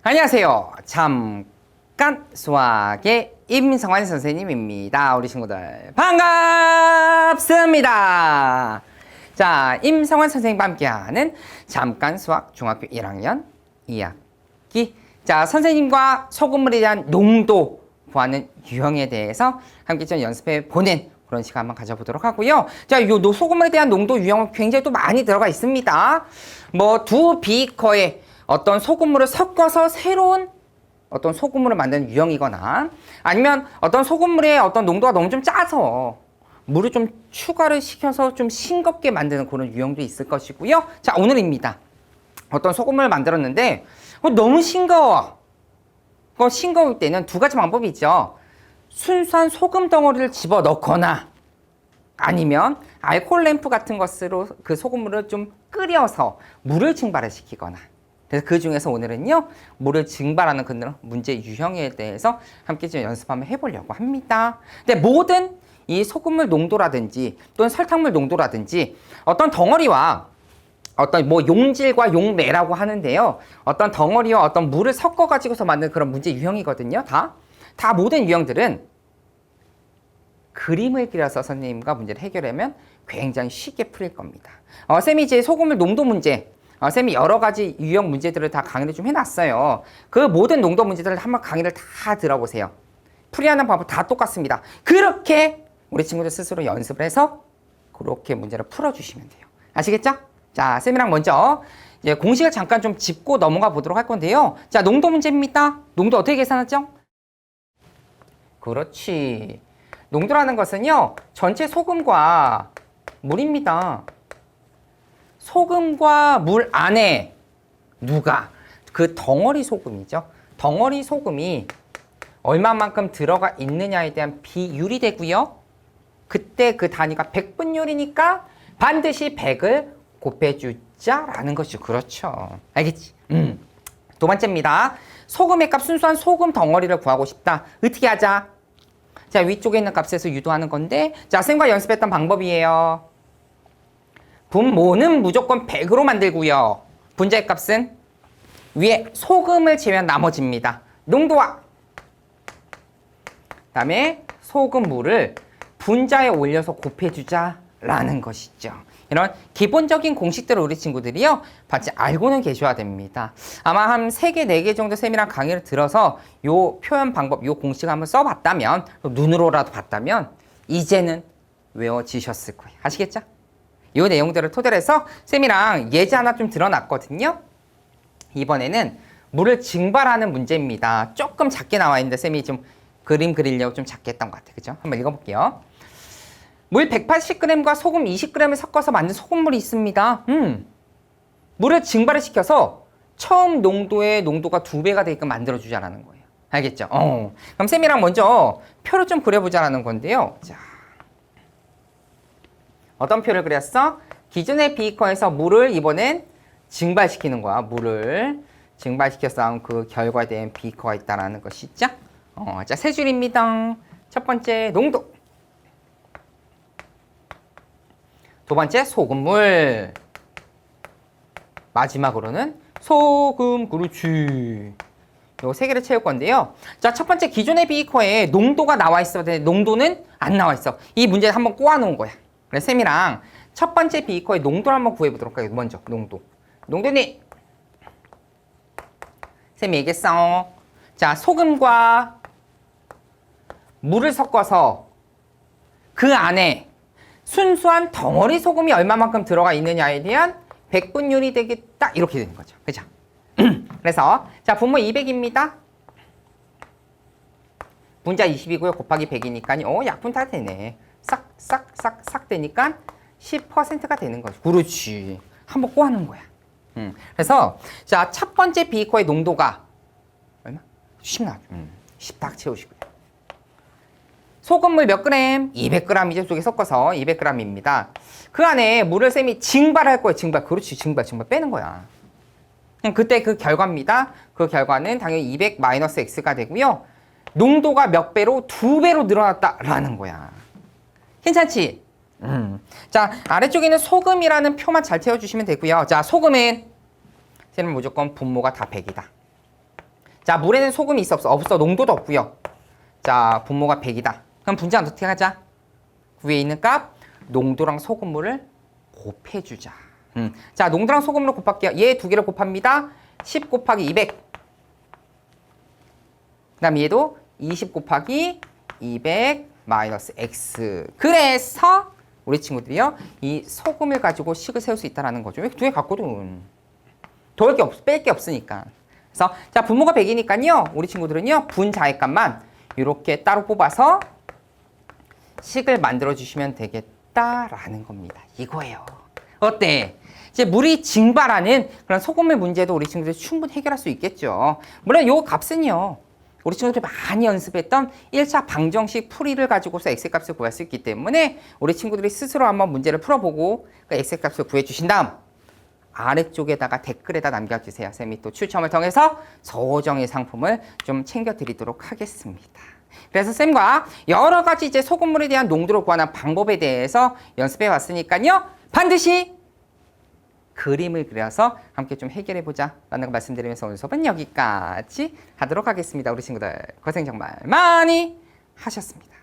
안녕하세요. 잠깐 수학의 임성환 선생님입니다. 우리 친구들 반갑습니다. 자, 임성환 선생님과 함께하는 잠깐 수학 중학교 1학년 2학기. 자, 선생님과 소금물에 대한 농도 구하는 유형에 대해서 함께 좀 연습해 보는 그런 시간 한번 가져보도록 하고요. 자, 요 소금물에 대한 농도 유형은 굉장히 또 많이 들어가 있습니다. 뭐 두 비커에 어떤 소금물을 섞어서 새로운 어떤 소금물을 만드는 유형이거나 아니면 어떤 소금물의 어떤 농도가 너무 좀 짜서 물을 좀 추가를 시켜서 좀 싱겁게 만드는 그런 유형도 있을 것이고요. 자, 오늘입니다. 어떤 소금물을 만들었는데 너무 싱거워. 싱거울 때는 두 가지 방법이 있죠. 순수한 소금 덩어리를 집어 넣거나 아니면 알코올 램프 같은 것으로 그 소금물을 좀 끓여서 물을 증발을 시키거나. 그래서 그 중에서 오늘은요, 물을 증발하는 그런 문제 유형에 대해서 함께 좀 연습 한번 해보려고 합니다. 근데 모든 이 소금물 농도라든지 또는 설탕물 농도라든지 어떤 덩어리와 어떤 뭐 용질과 용매라고 하는데요. 어떤 덩어리와 어떤 물을 섞어가지고서 만든 그런 문제 유형이거든요. 다 모든 유형들은 그림을 그려서 선생님과 문제를 해결하면 굉장히 쉽게 풀릴 겁니다. 쌤이 이제 소금물 농도 문제, 쌤이 여러 가지 유형 문제들을 다 강의를 좀 해놨어요. 그 모든 농도 문제들을 한번 강의를 다 들어보세요. 풀이하는 방법 다 똑같습니다. 그렇게 우리 친구들 스스로 연습을 해서 그렇게 문제를 풀어주시면 돼요. 아시겠죠? 자, 쌤이랑 먼저 이제 공식을 잠깐 좀 짚고 넘어가 보도록 할 건데요. 자, 농도 문제입니다. 농도 어떻게 계산하죠? 그렇지. 농도라는 것은요, 전체 소금과 물입니다. 소금과 물 안에 누가 그 덩어리 소금이죠. 덩어리 소금이 얼마만큼 들어가 있느냐에 대한 비율이 되고요. 그때 그 단위가 100분율이니까 반드시 100을 곱해주자라는 것이죠. 그렇죠. 알겠지? 두 번째입니다. 소금의 값, 순수한 소금 덩어리를 구하고 싶다. 어떻게 하자? 자, 위쪽에 있는 값에서 유도하는 건데, 자, 쌤과 연습했던 방법이에요. 분모는 무조건 100으로 만들고요. 분자의 값은 위에 소금을 제외한 나머지입니다. 농도와 그다음에 소금물을 분자에 올려서 곱해주자라는 것이죠. 이런 기본적인 공식들을 우리 친구들이요, 같이 알고는 계셔야 됩니다. 아마 한 3개, 4개 정도 쌤이랑 강의를 들어서 요 표현 방법, 요 공식을 한번 써봤다면, 눈으로라도 봤다면 이제는 외워지셨을 거예요. 아시겠죠? 요 내용들을 토대로 해서 쌤이랑 예제 하나 좀 들어놨거든요. 이번에는 물을 증발하는 문제입니다. 조금 작게 나와 있는데 쌤이 좀 그림 그리려고 좀 작게 했던 것 같아요. 그죠? 한번 읽어볼게요. 물 180g과 소금 20g을 섞어서 만든 소금물이 있습니다. 물을 증발을 시켜서 처음 농도의 농도가 2배가 되게끔 만들어주자라는 거예요. 알겠죠? 그럼 쌤이랑 먼저 표를 좀 그려보자라는 건데요. 자, 어떤 표를 그렸어? 기존의 비커에서 물을 이번엔 증발시키는 거야. 물을 증발시켜서 그 결과에 대한 비커가 있다는 것이죠. 자, 세 줄입니다. 첫 번째 농도. 두 번째 소금물. 마지막으로는 소금. 그렇지. 요 세 개를 채울 건데요. 자, 첫 번째 기존의 비커에 농도가 나와 있어야 되는데 농도는 안 나와 있어. 이 문제를 한번 꼬아놓은 거야. 그래서 쌤이랑 첫 번째 비커의 농도를 한번 구해보도록 할게요. 먼저 농도. 농도니 쌤이 얘기했어. 자, 소금과 물을 섞어서 그 안에 순수한 덩어리 소금이 얼마만큼 들어가 있느냐에 대한 100분율이 되겠다. 이렇게 되는 거죠. 그죠? 그래서 자, 분모 200입니다. 분자 20이고요. 곱하기 100이니까 약분 다 되네. 싹 되니까 10%가 되는 거죠. 그렇지. 한번 꼬아놓은 거야. 그래서 자, 첫 번째 비커의 농도가 얼마? 10 나왔죠. 10 딱 채우시고요. 소금물 몇 그램? 200g이죠. 속에 섞어서 200g입니다. 그 안에 물을 쌤이 증발할 거예요. 증발. 그렇지. 증발 빼는 거야. 그때 그 결과입니다. 그 결과는 당연히 200 마이너스 x가 되고요. 농도가 몇 배로? 2배로 늘어났다라는 거야. 괜찮지? 자, 아래쪽에 있는 소금이라는 표만 잘 채워주시면 되고요. 자, 소금은 쌤은 무조건 분모가 다 100이다. 자, 물에는 소금이 있어 없어? 없어. 농도도 없고요. 자, 분모가 100이다. 그럼 분자는 어떻게 하자? 위에 있는 값 농도랑 소금물을 곱해주자. 자, 농도랑 소금물을 곱할게요. 얘 두 개를 곱합니다. 10 곱하기 200. 그 다음 얘도 20 곱하기 200 마이너스 x. 그래서 우리 친구들이요, 이 소금을 가지고 식을 세울 수 있다는 거죠. 왜 두 개 갖거든. 더할 게 뺄 게 없으니까. 그래서 자, 분모가 100이니까요. 우리 친구들은요, 분자의 값만 이렇게 따로 뽑아서 식을 만들어 주시면 되겠다라는 겁니다. 이거예요. 어때? 이제 물이 증발하는 그런 소금물 문제도 우리 친구들이 충분히 해결할 수 있겠죠. 물론 요 값은요, 우리 친구들이 많이 연습했던 1차 방정식 풀이를 가지고서 x값을 구할 수 있기 때문에 우리 친구들이 스스로 한번 문제를 풀어보고 그 x값을 구해주신 다음 아래쪽에다가 댓글에다 남겨주세요. 쌤이 또 추첨을 통해서 소정의 상품을 좀 챙겨드리도록 하겠습니다. 그래서 쌤과 여러 가지 이제 소금물에 대한 농도를 구하는 방법에 대해서 연습해 봤으니까요. 반드시 그림을 그려서 함께 좀 해결해 보자 라는 거 말씀드리면서 오늘 수업은 여기까지 하도록 하겠습니다. 우리 친구들 고생 정말 많이 하셨습니다.